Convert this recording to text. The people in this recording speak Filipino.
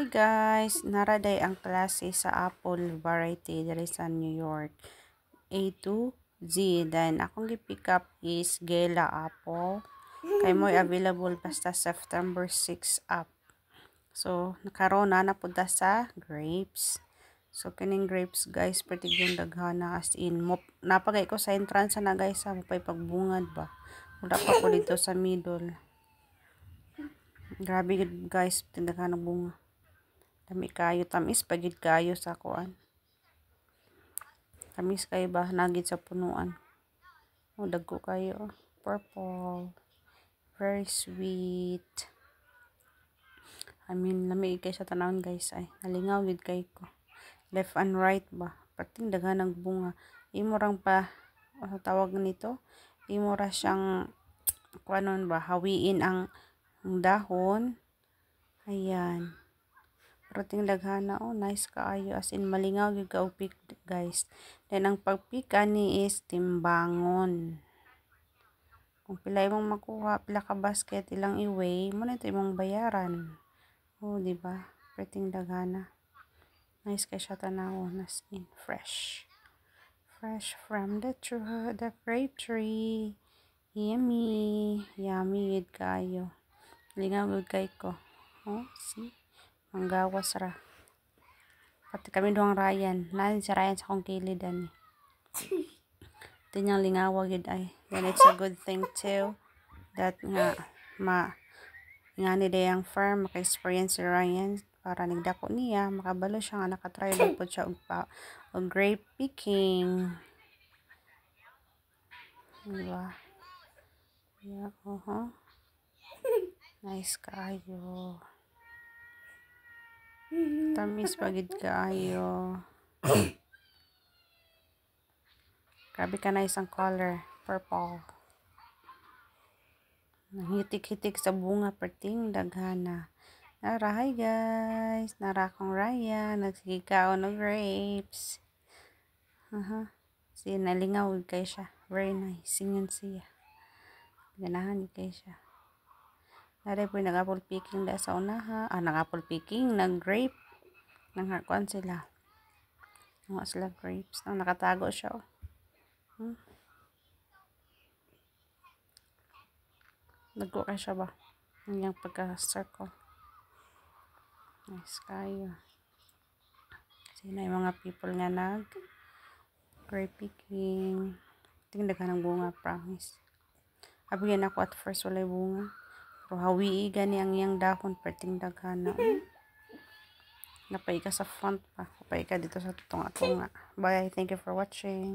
Hi guys, naraday ang klase sa apple variety diri sa New York. A to Z. Then akong gi-pick up is Gela apple. Kay mo'y available basta September 6 up. So nakaroon na punta sa grapes. So kining grapes guys, pretty yung daghana as in napagay ko sa entrance na guys, sa mapay pagbungad ba. Wala pa ko dito sa middle. Grabe guys, tindahan ng bunga. Dami kayo, tamis pagid kayo sa kuan. Tamis kayo ba nagid sa punuan. O dagko kayo. Purple. Very sweet. Lami kay sa tanawon guys ay. Nalingaw gid kay ko. Left and right ba. Pating daghan ng bunga. Imo rang pa tawag nito. Imo ra siyang kuanon ba hawiin ang dahon. Ayan. Rating daghana nice kaayo as in malingaw gyud ka og pick guys. Then ang pagpika ni is timbangon. Kung pila imong makuha, pila ka basket ilang i-weigh, mo na ito imong bayaran. Oh, di ba? Rating daghana. Nice kay siya tanawon as in fresh. Fresh from the grape tree. Yummy. Yummy gid kayo. Lingaw gud kay ko. Oh, see? Manggawas ra. Pati kami doang Ryan. Naan si Ryan sa kong kilidan. Ito niyang lingawa gid ay. Then it's a good thing too that nga nga ni dayang firm maka-experience si Ryan para nagdako niya makabalo siya nga nakatry lang po siya og grape picking. Diba? Yeah, nice kayo. Tamis pagid kaayo. Grabe ka na isang color. Purple. Hitik-hitik sa bunga perting daghana. Nara, hi guys. Nara akong Ryan. Nagsigikaon ng grapes. Siya nalingaw kay siya. Very nice. Singan siya. Ganahan kay siya. Nara po nag-apple picking da sa unaha. Nag-apple picking. Nag-grape. Nanghakuan sila. Nga sila grapes. Nakatago siya. Nagko kay siya ba? Yung pagka-circle. Nice kayo. Sino yung mga people nga grape picking. Tingnan ka ng bunga, promise. Abiyan ako at first walay bunga. Pero hawi gani ang iyang dahon perting daghana. Napay ka sa front pa. Napay ka dito sa tunga-tunga. Bye. Thank you for watching.